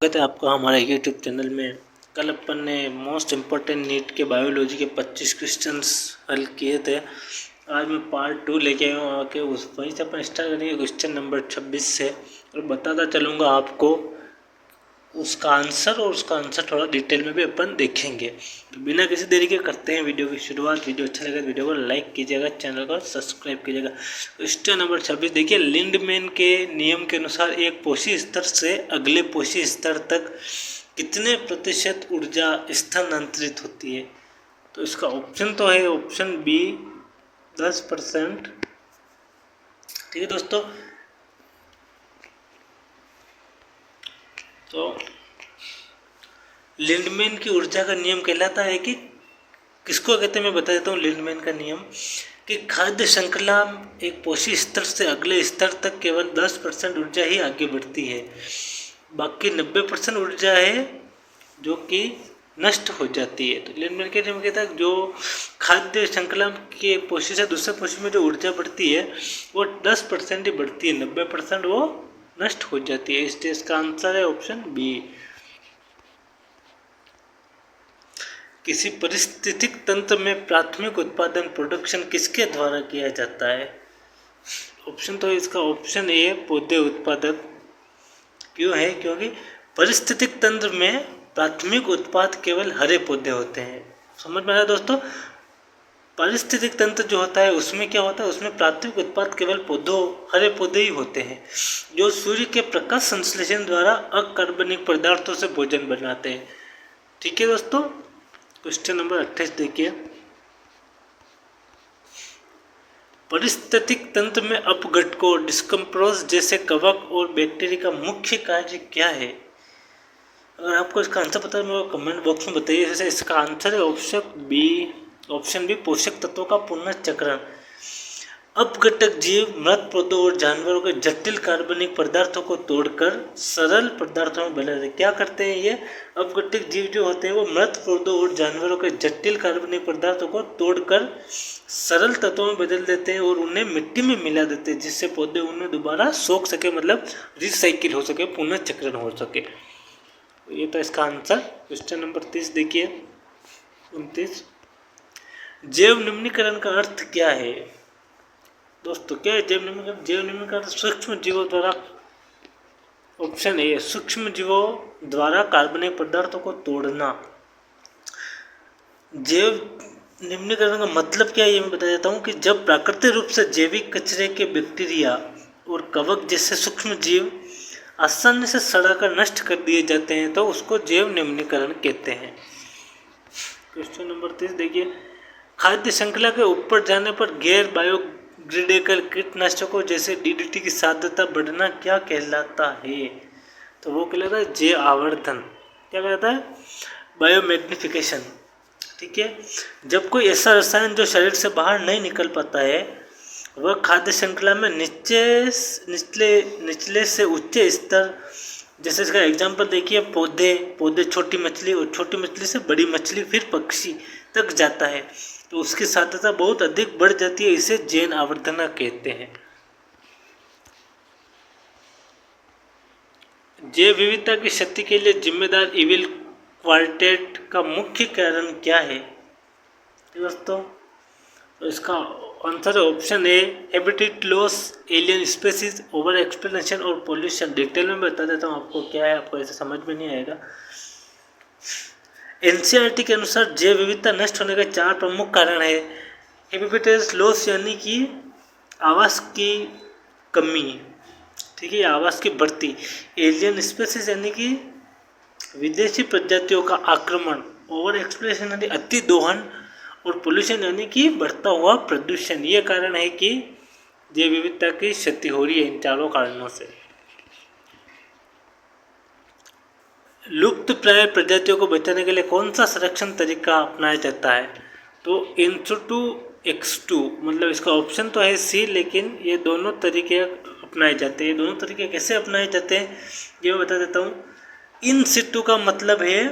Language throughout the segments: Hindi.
स्वागत है आपका हमारे यूट्यूब चैनल में। कल अपन ने मोस्ट इम्पोर्टेंट नीट के बायोलॉजी के 25 क्वेश्चंस हल किए थे। आज मैं पार्ट 2 लेके आया हूँ आके वहीं से अपन स्टार्ट करेंगे क्वेश्चन नंबर 26 से और बताता चलूँगा आपको उसका आंसर थोड़ा डिटेल में भी अपन देखेंगे। तो बिना किसी देरी के करते हैं वीडियो की शुरुआत। वीडियो अच्छा लगे वीडियो को लाइक कीजिएगा, चैनल को सब्सक्राइब कीजिएगा। क्वेश्चन नंबर 26 देखिए, लिंडमैन के नियम के अनुसार एक पोषी स्तर से अगले पोषी स्तर तक कितने प्रतिशत ऊर्जा स्थानांतरित होती है। तो इसका ऑप्शन तो है ऑप्शन बी 10%। ठीक है दोस्तों, तो लिंडमैन की ऊर्जा का नियम कहलाता है कि किसको कहते हैं मैं बता देता हूँ। लिंडमैन का नियम कि खाद्य श्रृंखला एक पोषी स्तर से अगले स्तर तक केवल 10% ऊर्जा ही आगे बढ़ती है, बाकी 90% ऊर्जा है जो कि नष्ट हो जाती है। तो लिंडमैन के नियम कहता है जो खाद्य श्रृंखला के पोषी से दूसरे पोषी में जो ऊर्जा बढ़ती है वो 10% ही बढ़ती है, 90% वो नष्ट हो जाती है। इसलिए इसका आंसर है ऑप्शन बी। किसी परिस्थितिक तंत्र में प्राथमिक उत्पादन प्रोडक्शन किसके द्वारा किया जाता है। ऑप्शन तो इसका ऑप्शन ए पौधे उत्पादक। क्यों है? क्योंकि परिस्थितिक तंत्र में प्राथमिक उत्पाद केवल हरे पौधे होते हैं। समझ में आया दोस्तों? पारिस्थितिक तंत्र जो होता है उसमें क्या होता है, उसमें प्राथमिक उत्पाद केवल हरे पौधे ही होते हैं जो सूर्य के प्रकाश संश्लेषण द्वारा अकार्बनिक पदार्थों से भोजन बनाते हैं। ठीक है दोस्तों, क्वेश्चन नंबर 28 देखिए, पारिस्थितिक तंत्र में अपघटकों डिस्कम्पोज जैसे कवक और बैक्टीरिया का मुख्य कार्य क्या है। अगर आपको इसका आंसर पता है मेरे कमेंट बॉक्स में बताइए। जैसे इसका आंसर है ऑप्शन बी पोषक तत्वों का पुनर्चक्रण। अपघटक जीव मृत पौधों और जानवरों के जटिल कार्बनिक पदार्थों को तोड़कर सरल पदार्थों में बदलते हैं। क्या करते हैं ये अपघटक जीव जो होते हैं वो मृत पौधों और जानवरों के जटिल कार्बनिक पदार्थों को तोड़कर सरल तत्वों में बदल देते हैं और उन्हें मिट्टी में मिला देते हैं, जिससे पौधे उन्हें दोबारा सोख सके, मतलब रिसाइकिल हो सके, पुनर्चक्रण हो सके। ये तो इसका आंसर। क्वेश्चन नंबर 30 देखिए, 29, जैव निम्नीकरण का अर्थ क्या है दोस्तों? क्या है जैव निम्नीकरण? जैव निम्नीकरण सूक्ष्म जीवों द्वारा, ऑप्शन ए सूक्ष्म जीवों द्वारा कार्बनिक पदार्थों को तोड़ना। जैव निम्नीकरण का मतलब क्या है ये मैं बता देता हूँ कि जब प्राकृतिक रूप से जैविक कचरे के बैक्टीरिया और कवक जैसे सूक्ष्म जीव आसानी से सड़ाकर नष्ट कर दिए जाते हैं तो उसको जैव निम्नीकरण कहते हैं। क्वेश्चन नंबर 30 देखिए, खाद्य श्रृंखला के ऊपर जाने पर गैर बायोडिग्रेडेबल कीटनाशकों जैसे डीडीटी की साध्यता बढ़ना क्या कहलाता है। तो वो कहलाता है जैव आवर्धन। क्या कहलाता है? बायोमैग्निफिकेशन। ठीक है, जब कोई ऐसा रसायन जो शरीर से बाहर नहीं निकल पाता है वह खाद्य श्रृंखला में निचले से उच्च स्तर, जैसे इसका एग्जांपल देखिए, पौधे छोटी मछली और छोटी मछली से बड़ी मछली फिर पक्षी तक जाता है तो उसकी साध्यता बहुत अधिक बढ़ जाती है। इसे जैव आवर्धन कहते हैं। जैव विविधता की क्षति के लिए जिम्मेदार इविल क्वार्टेट का मुख्य कारण क्या है दोस्तों? तो इसका आंसर है option A habitat loss, alien species, over exploration और पोल्यूशन। डिटेल में बता देता हूँ आपको क्या है, आपको ऐसे समझ में नहीं आएगा। एनसीईआरटी के अनुसार जैव विविधता नष्ट होने के 4 प्रमुख कारण है। हैबिटेट लॉस यानी कि आवास की कमी, ठीक है, आवास की बढ़ती। एलियन स्पीसीज यानी कि विदेशी प्रजातियों का आक्रमण। ओवर एक्सप्लोरेशन यानी अति दोहन और पोल्यूशन यानी कि बढ़ता हुआ प्रदूषण। ये कारण है कि जैव विविधता की क्षति हो रही है इन चारों कारणों से। लुप्त प्राय प्रजातियों को बचाने के लिए कौन सा संरक्षण तरीका अपनाया जाता है? तो इंसुटू एक्सटू, मतलब इसका ऑप्शन तो है सी, लेकिन ये दोनों तरीके अपनाए जाते हैं। दोनों तरीके कैसे अपनाए जाते हैं ये मैं बता देता हूँ। इन सिटू का मतलब है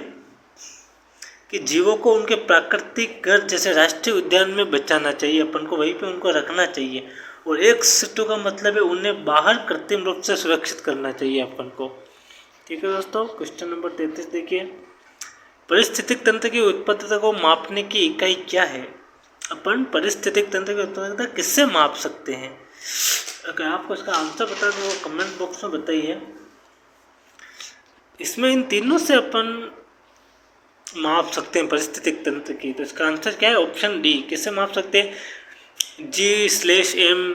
कि जीवों को उनके प्राकृतिक घर जैसे राष्ट्रीय उद्यान में बचाना चाहिए, अपन को वहीं पे उनको रखना चाहिए। और एक सिटू का मतलब है उन्हें बाहर कृत्रिम रूप से सुरक्षित करना चाहिए अपन को। ठीक है दोस्तों, क्वेश्चन नंबर 33 देखिए, परिस्थितिक तंत्र की उत्पादकता को मापने की इकाई क्या है? अपन परिस्थितिक तंत्र की उत्पादकता किससे माप सकते हैं? अगर आपको इसका आंसर पता है तो कमेंट बॉक्स में बताइए। इसमें इन तीनों से अपन माप सकते हैं परिस्थितिक तंत्र की, तो इसका आंसर क्या है? Option D. किससे माप सकते हैं? G/m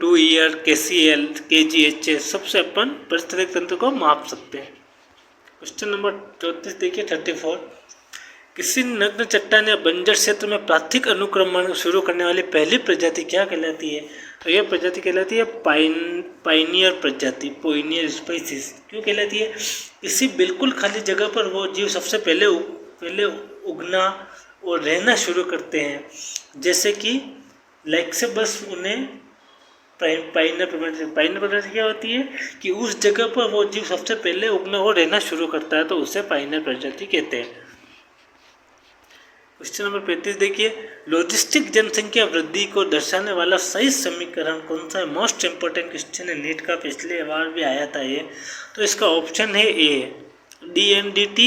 2 ईयर KCL KGH सबसे अपन परिस्थितिक तंत्र को माप सकते हैं। क्वेश्चन नंबर 34 देखिए 34, किसी नग्न चट्टान या बंजर क्षेत्र में प्राथमिक अनुक्रमण शुरू करने वाली पहली प्रजाति क्या कहलाती है? तो यह प्रजाति कहलाती है पाइनियर प्रजाति, पोइनियर स्पीसीज। क्यों कहलाती है? किसी बिल्कुल खाली जगह पर वो जीव सबसे पहले उगना और रहना शुरू करते हैं, जैसे कि लाइक से बस उन्हें पाइनियर प्रजाति क्या होती है कि उस जगह पर वो जीव सबसे पहले उगना और रहना शुरू करता है, तो उसे पाइनियर प्रजाति कहते हैं। क्वेश्चन नंबर 35 देखिए, लॉजिस्टिक जनसंख्या वृद्धि को दर्शाने वाला सही समीकरण कौन सा है? मोस्ट इंपोर्टेंट क्वेश्चन है, नीट का पिछले बार भी आया था ये। तो इसका ऑप्शन है ए, DNDT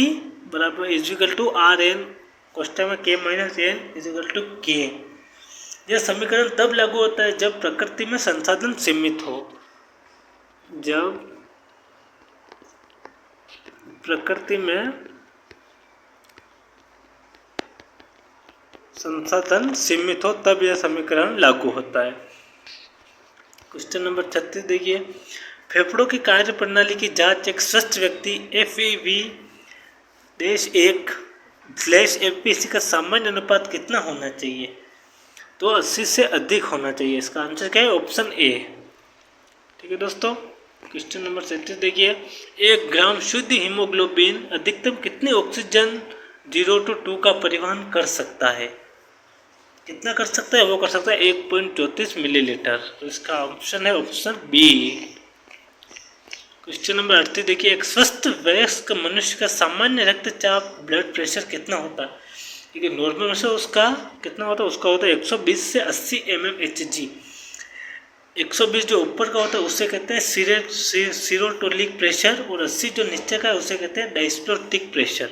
बराबर इजिकल टू RN क्वेश्चन में K minus N equal to K। यह समीकरण तब लागू होता है जब प्रकृति में संसाधन सीमित हो। जब प्रकृति में संसाधन सीमित हो तब यह समीकरण लागू होता है। क्वेश्चन नंबर 36 देखिए, फेफड़ों की कार्य प्रणाली की जांच एक स्वस्थ व्यक्ति FEV-1/FPC का सामान्य अनुपात कितना होना चाहिए? तो 80 से अधिक होना चाहिए। इसका आंसर क्या है? Option A. ठीक है दोस्तों, क्वेश्चन नंबर 37 देखिए, 1 ग्राम शुद्ध हीमोग्लोबिन अधिकतम कितने ऑक्सीजन 0 to 2 का परिवहन कर सकता है? कितना कर सकता है? वो कर सकता है 1.34 मिलीलीटर। तो इसका ऑप्शन है ऑप्शन बी। क्वेश्चन नंबर 38 देखिए, एक स्वस्थ वयस्क मनुष्य का सामान्य रक्तचाप ब्लड प्रेशर कितना होता है? ठीक है, नॉर्मल में से उसका कितना होता है? उसका होता है 120 से 80 mmHg। 120 जो ऊपर का होता है उसे कहते हैं सीरोटोलिक प्रेशर, और 80 जो नीचे का है उसे कहते हैं डायस्टोलिक प्रेशर।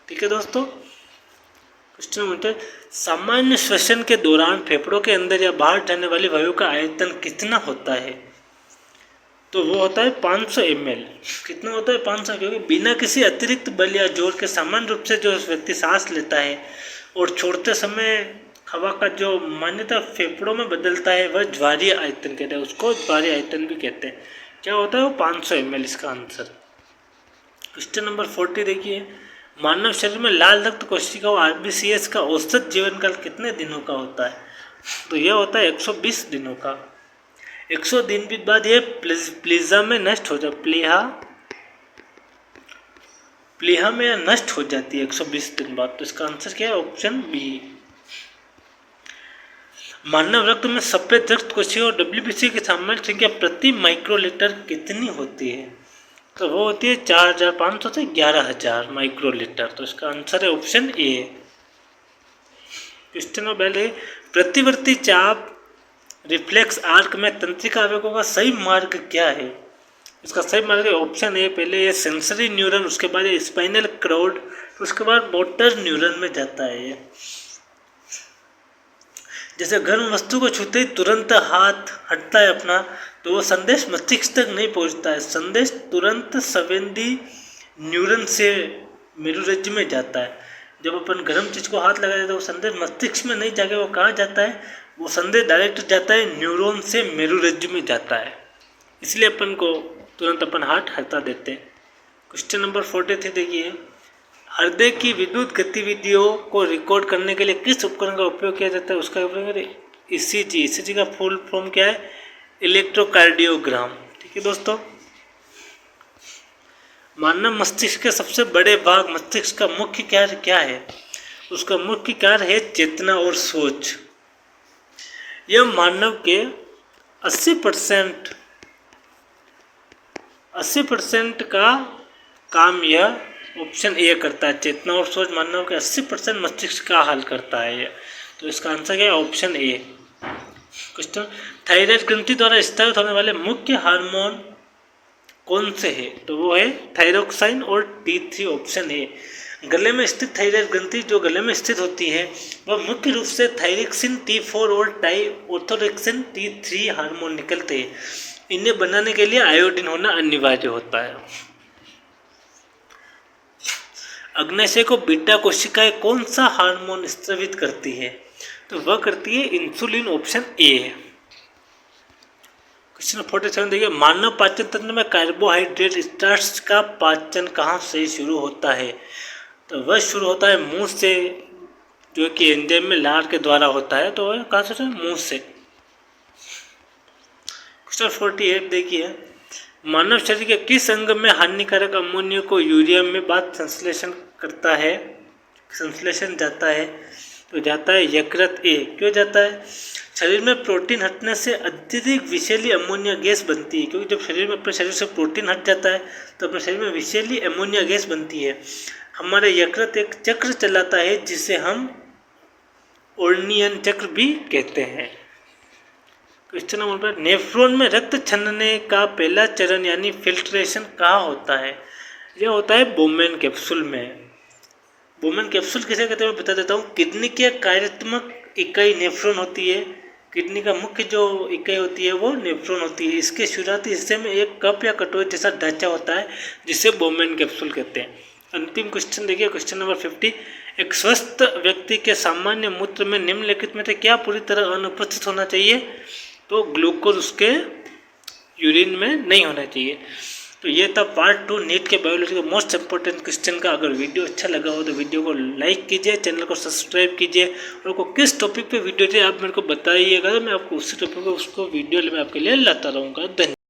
ठीक है दोस्तों, क्वेश्चन नंबर, सामान्य श्वसन के दौरान फेफड़ों के अंदर या बाहर जाने वाली वायु का आयतन कितना होता है? तो वो होता है 500 ml। कितना होता है? 500, क्योंकि बिना किसी अतिरिक्त बल या जोर के सामान्य रूप से जो व्यक्ति सांस लेता है और छोड़ते समय हवा का जो मान्यता फेफड़ों में बदलता है वह ज्वारीय आयतन कहते हैं, उसको ज्वारीय आयतन भी कहते हैं। क्या होता है? वो 500 ml इसका आंसर। क्वेश्चन नंबर 40 देखिए, मानव शरीर में लाल रक्त कोशिकाओं RBCs का औसत जीवन काल कितने दिनों का होता है? तो यह होता है 120 दिनों का। 100 दिन के बाद यह प्लीहा में नष्ट हो प्लीहा में नष्ट हो जाती है 120 दिन बाद। तो इसका आंसर क्या है? Option B. मानव रक्त में सफेद रक्त कोशिका और WBC की सामान्य संख्या प्रति माइक्रोलीटर कितनी होती है? तो वो होती है 4500 से 11000 माइक्रोलीटर। तो इसका आंसर है ऑप्शन ए। क्वेश्चन नंबर पहले, प्रतिवर्ती चाप रिफ्लेक्स आर्क में तंत्रिका आवेगों का सही मार्ग क्या है? इसका सही मार्ग है ऑप्शन ए। पहले ये सेंसरी न्यूरन, उसके बाद ये स्पाइनल कॉर्ड, उसके बाद मोटर न्यूरन में जाता है ये। जैसे गर्म वस्तु को छूते ही तुरंत हाथ हटता है अपना, तो वो संदेश मस्तिष्क तक नहीं पहुंचता है। संदेश तुरंत संवेदी न्यूरन से मेरुरज्जु में जाता है। जब अपन गर्म चीज़ को हाथ लगाते हैं तो वो संदेश मस्तिष्क में नहीं जाके वो कहाँ जाता है? वो संदेश डायरेक्ट जाता है न्यूरॉन से मेरुरज्जु में जाता है, इसलिए अपन को तुरंत अपन हाथ हटा देते हैं। क्वेश्चन नंबर 43 देखिए, हृदय की विद्युत गतिविधियों को रिकॉर्ड करने के लिए किस उपकरण का उपयोग किया जाता है? उसका उपयोग ECG का फुल फॉर्म क्या है? इलेक्ट्रोकार्डियोग्राम। ठीक है दोस्तों, मानव मस्तिष्क के सबसे बड़े भाग मस्तिष्क का मुख्य कार्य क्या है? उसका मुख्य कार्य है चेतना और सोच। यह मानव के 80% का काम यह ऑप्शन ए करता है। चेतना और सोच मानव के 80% मस्तिष्क का हल करता है। तो इसका आंसर क्या है? Option A. क्वेश्चन, थायराइड ग्रंथि द्वारा स्रावित होने वाले मुख्य हार्मोन कौन से है? तो वो है थायरोक्साइन और T3 ऑप्शन है। गले में स्थित थायराइड ग्रंथि जो गले में स्थित होती है वह मुख्य रूप से थायरिक्सिन T4 और टाइऑर्थोरेक्सिन T3 हार्मोन निकलते हैं। इन्हें बनाने के लिए आयोडीन होना अनिवार्य होता है। अग्नाशय को बीटा कोशिकाएं कौन सा हार्मोन स्रावित करती है? तो वह करती है इंसुलिन, ऑप्शन ए है। क्वेश्चन 47 देखिए, मानव पाचन तंत्र में कार्बोहाइड्रेट स्टार्च का पाचन कहाँ से शुरू होता है? तो वह शुरू होता है मुंह से, जो कि एंजाइम में लार के द्वारा होता है। तो वह कहाँ से? मुंह से। क्वेश्चन 48 देखिए, मानव शरीर के किस अंग में हानिकारक अमोनिया को यूरिया में बाद संश्लेषण करता है, संश्लेषण जाता है? तो जाता है यकृत ए। क्यों जाता है? शरीर में प्रोटीन हटने से अत्यधिक विषैली अमोनिया गैस बनती है, क्योंकि जब शरीर में अपने शरीर से प्रोटीन हट जाता है तो अपने शरीर में विषैली अमोनिया गैस बनती है। हमारे यकृत एक चक्र चलाता है जिसे हम ओर्नियन चक्र भी कहते हैं। क्वेश्चन नंबर 5, नेफ्रॉन में रक्त छनने का पहला चरण यानी फिल्ट्रेशन कहाँ होता है? यह होता है बोमेन कैप्सूल में। बोमेन कैप्सूल किसे कहते हैं मैं बता देता हूँ। किडनी की कार्यात्मक इकाई नेफ्रॉन होती है। किडनी का मुख्य जो इकाई होती है वो नेफ्रॉन होती है। इसके शुरुआती हिस्से में एक कप या कटोरी जैसा ढांचा होता है जिसे बोमेन कैप्सूल कहते हैं। अंतिम क्वेश्चन देखिए, क्वेश्चन नंबर 50, एक स्वस्थ व्यक्ति के सामान्य मूत्र में निम्नलिखित में से क्या पूरी तरह अनुपस्थित होना चाहिए? तो ग्लूकोज उसके यूरिन में नहीं होना चाहिए। तो ये था पार्ट 2 नीट के बायोलॉजी का मोस्ट इंपॉर्टेंट क्वेश्चन का। अगर वीडियो अच्छा लगा हो तो वीडियो को लाइक कीजिए, चैनल को सब्सक्राइब कीजिए, और आपको किस टॉपिक पे वीडियो चाहिए आप मेरे को बताइएगा, तो मैं आपको उसी टॉपिक पर उसको वीडियो मैं आपके लिए लाता रहूँगा। धन्यवाद।